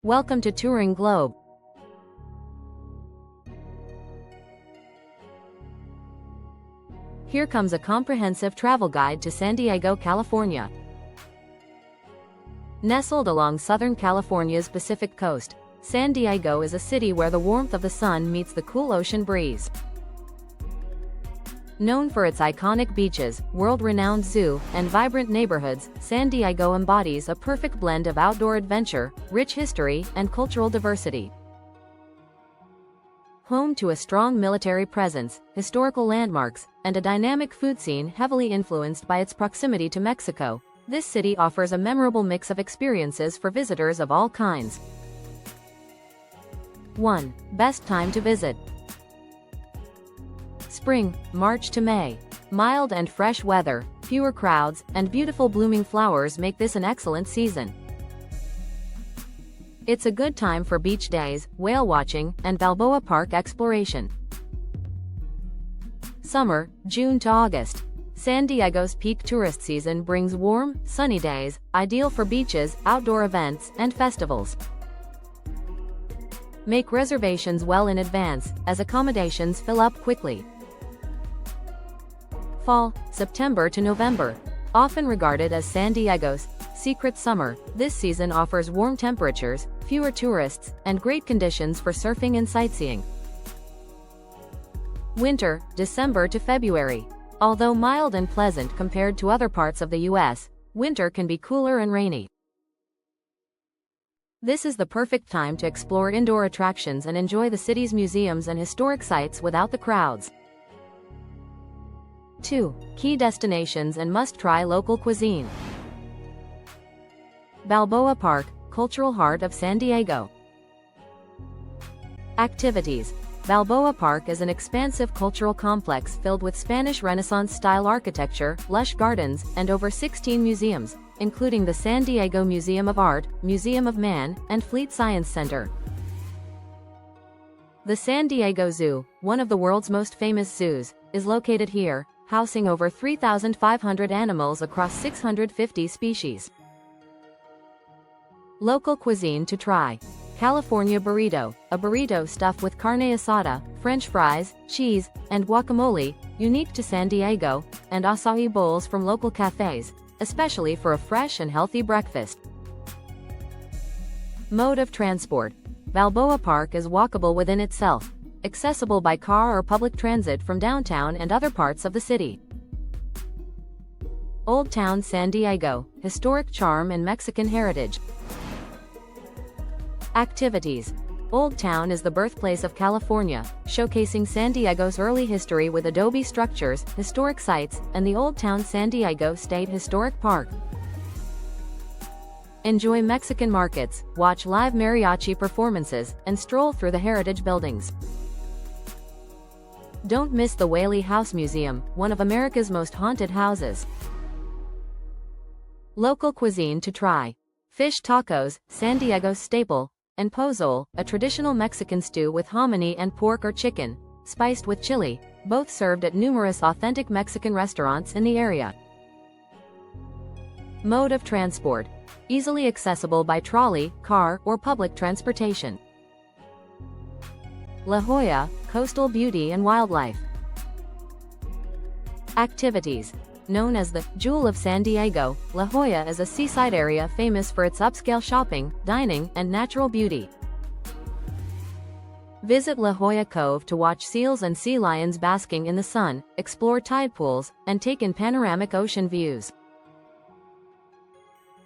Welcome to Touring Globe. Here comes a comprehensive travel guide to San Diego, California. Nestled along Southern California's Pacific coast, San Diego is a city where the warmth of the sun meets the cool ocean breeze. Known for its iconic beaches, world-renowned zoo, and vibrant neighborhoods, San Diego embodies a perfect blend of outdoor adventure, rich history, and cultural diversity. Home to a strong military presence, historical landmarks, and a dynamic food scene heavily influenced by its proximity to Mexico, this city offers a memorable mix of experiences for visitors of all kinds. 1. Best time to visit. Spring, March to May. Mild and fresh weather, fewer crowds, and beautiful blooming flowers make this an excellent season. It's a good time for beach days, whale watching, and Balboa Park exploration. Summer, June to August. San Diego's peak tourist season brings warm, sunny days, ideal for beaches, outdoor events, and festivals. Make reservations well in advance, as accommodations fill up quickly. Fall, September to November. Often regarded as San Diego's secret summer, this season offers warm temperatures, fewer tourists, and great conditions for surfing and sightseeing. Winter, December to February. Although mild and pleasant compared to other parts of the U.S., winter can be cooler and rainy. This is the perfect time to explore indoor attractions and enjoy the city's museums and historic sites without the crowds. 2. Key destinations and must-try local cuisine. Balboa Park, cultural heart of San Diego. Activities. Balboa Park is an expansive cultural complex filled with Spanish Renaissance-style architecture, lush gardens, and over 16 museums, including the San Diego Museum of Art, Museum of Man, and Fleet Science Center. The San Diego Zoo, one of the world's most famous zoos, is located here, housing over 3,500 animals across 650 species. Local cuisine to try. California burrito, a burrito stuffed with carne asada, French fries, cheese, and guacamole, unique to San Diego, and acai bowls from local cafes, especially for a fresh and healthy breakfast. Mode of transport. Balboa Park is walkable within itself, accessible by car or public transit from downtown and other parts of the city. Old Town San Diego, historic charm and Mexican heritage. Activities. Old Town is the birthplace of California, showcasing San Diego's early history with adobe structures, historic sites, and the Old Town San Diego State Historic Park. Enjoy Mexican markets, watch live mariachi performances, and stroll through the heritage buildings. Don't miss the Whaley House Museum, one of America's most haunted houses. Local cuisine to try. Fish tacos, San Diego's staple, and pozole, a traditional Mexican stew with hominy and pork or chicken, spiced with chili, both served at numerous authentic Mexican restaurants in the area. Mode of transport. Easily accessible by trolley, car, or public transportation. La Jolla, coastal beauty and wildlife. Activities. Known as the Jewel of San Diego, La Jolla is a seaside area famous for its upscale shopping, dining, and natural beauty. Visit La Jolla Cove to watch seals and sea lions basking in the sun, explore tide pools, and take in panoramic ocean views.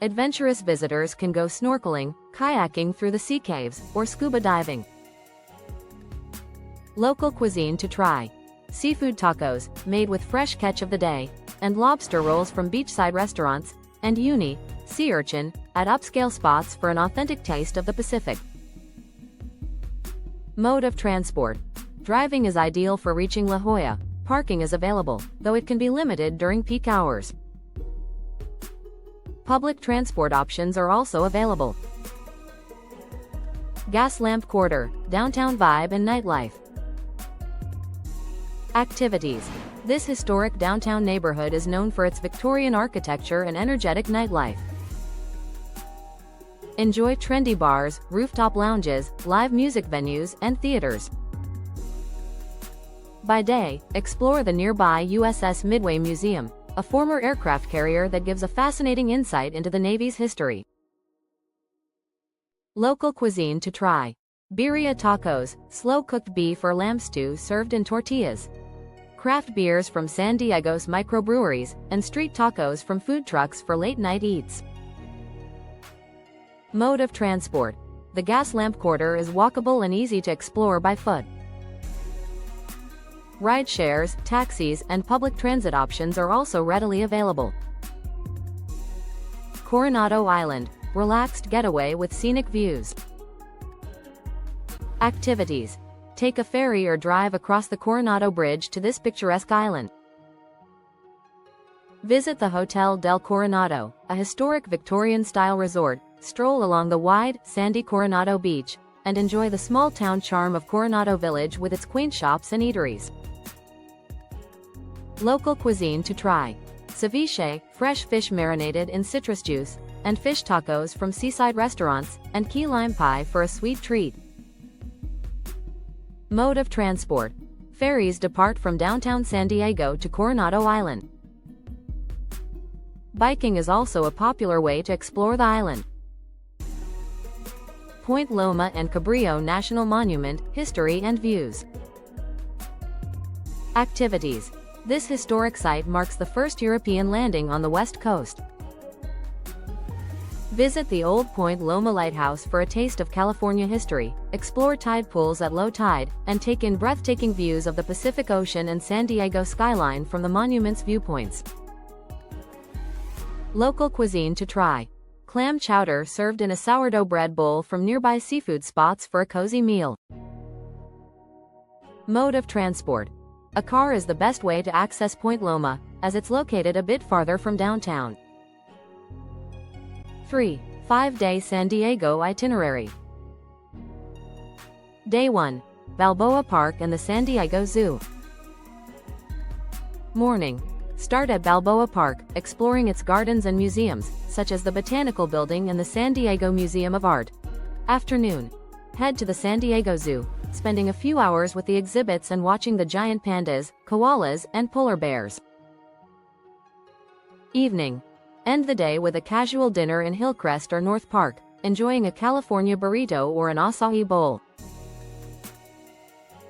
Adventurous visitors can go snorkeling, kayaking through the sea caves, or scuba diving. Local cuisine to try. Seafood tacos, made with fresh catch of the day, and lobster rolls from beachside restaurants, and uni, sea urchin, at upscale spots for an authentic taste of the Pacific. Mode of transport. Driving is ideal for reaching La Jolla. Parking is available, though it can be limited during peak hours. Public transport options are also available. Gaslamp Quarter, downtown vibe and nightlife. Activities. This historic downtown neighborhood is known for its Victorian architecture and energetic nightlife. Enjoy trendy bars, rooftop lounges, live music venues, and theaters. By day, explore the nearby USS Midway Museum, a former aircraft carrier that gives a fascinating insight into the Navy's history. Local cuisine to try. Birria tacos, slow-cooked beef or lamb stew served in tortillas. Craft beers from San Diego's microbreweries, and street tacos from food trucks for late-night eats. Mode of transport. The Gaslamp Quarter is walkable and easy to explore by foot. Ride shares, taxis, and public transit options are also readily available. Coronado Island, relaxed getaway with scenic views. Activities. Take a ferry or drive across the Coronado Bridge to this picturesque island. Visit the Hotel del Coronado, a historic Victorian-style resort, stroll along the wide, sandy Coronado Beach, and enjoy the small-town charm of Coronado Village with its quaint shops and eateries. Local cuisine to try. Ceviche, fresh fish marinated in citrus juice, and fish tacos from seaside restaurants, and key lime pie for a sweet treat. Mode of transport. Ferries depart from downtown San Diego to Coronado Island. Biking is also a popular way to explore the island. Point Loma and Cabrillo National Monument, history and views. Activities. This historic site marks the first European landing on the West Coast. Visit the old Point Loma Lighthouse for a taste of California history, explore tide pools at low tide, and take in breathtaking views of the Pacific Ocean and San Diego skyline from the monument's viewpoints. Local cuisine to try. Clam chowder served in a sourdough bread bowl from nearby seafood spots for a cozy meal. Mode of transport. A car is the best way to access Point Loma, as it's located a bit farther from downtown. 3. 5-day San Diego itinerary. Day 1. Balboa Park and the San Diego Zoo. Morning. Start at Balboa Park, exploring its gardens and museums, such as the Botanical Building and the San Diego Museum of Art. Afternoon. Head to the San Diego Zoo, spending a few hours with the exhibits and watching the giant pandas, koalas, and polar bears. Evening. End the day with a casual dinner in Hillcrest or North Park, enjoying a California burrito or an acai bowl.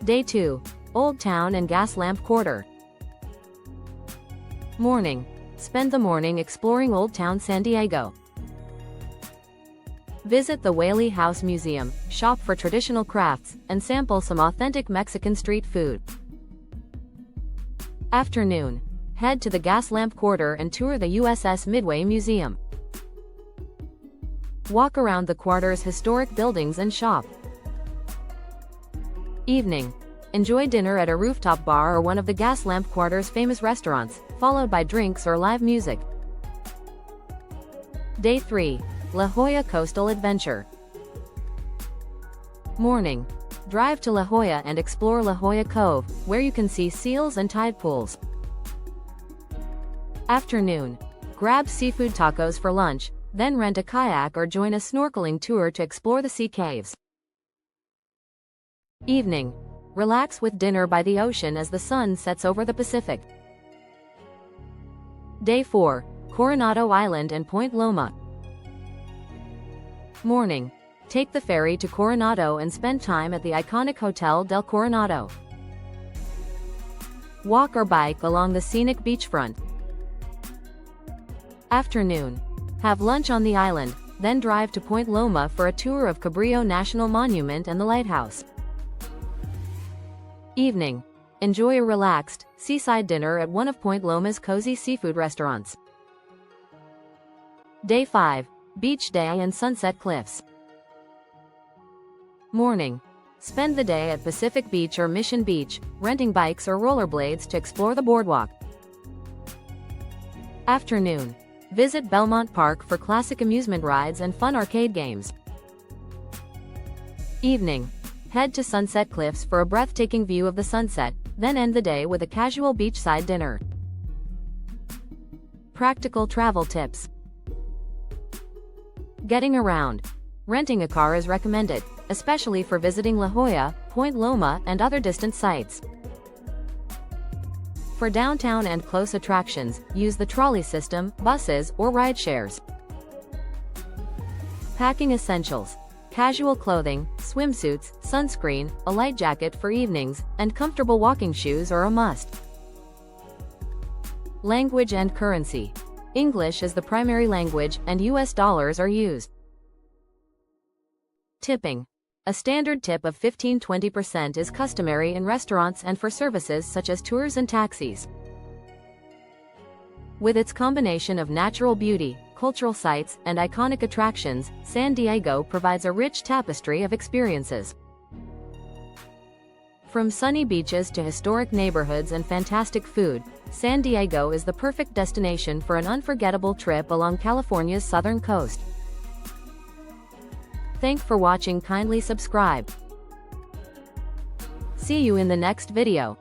Day 2. Old Town and Gaslamp Quarter. Morning. Spend the morning exploring Old Town San Diego. Visit the Whaley House Museum, shop for traditional crafts, and sample some authentic Mexican street food. Afternoon. Head to the Gaslamp Quarter and tour the USS Midway Museum. Walk around the quarter's historic buildings and shop. Evening. Enjoy dinner at a rooftop bar or one of the Gaslamp Quarter's famous restaurants, followed by drinks or live music. Day 3. La Jolla Coastal Adventure. Morning. Drive to La Jolla and explore La Jolla Cove, where you can see seals and tide pools. Afternoon. Grab seafood tacos for lunch, then rent a kayak or join a snorkeling tour to explore the sea caves. Evening. Relax with dinner by the ocean as the sun sets over the Pacific. Day 4. Coronado Island and Point Loma. Morning. Take the ferry to Coronado and spend time at the iconic Hotel del Coronado. Walk or bike along the scenic beachfront. Afternoon. Have lunch on the island, then drive to Point Loma for a tour of Cabrillo National Monument and the lighthouse. Evening. Enjoy a relaxed, seaside dinner at one of Point Loma's cozy seafood restaurants. Day 5. Beach day and Sunset Cliffs. Morning. Spend the day at Pacific Beach or Mission Beach, renting bikes or rollerblades to explore the boardwalk. Afternoon. Visit Belmont Park for classic amusement rides and fun arcade games. Evening. Head to Sunset Cliffs for a breathtaking view of the sunset, then end the day with a casual beachside dinner. Practical travel tips. Getting around. Renting a car is recommended, especially for visiting La Jolla, Point Loma, and other distant sites. For downtown and close attractions, use the trolley system, buses, or rideshares. Packing essentials. Casual clothing, swimsuits, sunscreen, a light jacket for evenings, and comfortable walking shoes are a must. Language and currency. English is the primary language, and US dollars are used. Tipping. A standard tip of 15–20% is customary in restaurants and for services such as tours and taxis. With its combination of natural beauty, cultural sites, and iconic attractions, San Diego provides a rich tapestry of experiences. From sunny beaches to historic neighborhoods and fantastic food, San Diego is the perfect destination for an unforgettable trip along California's southern coast. Thanks for watching. Kindly subscribe. See you in the next video.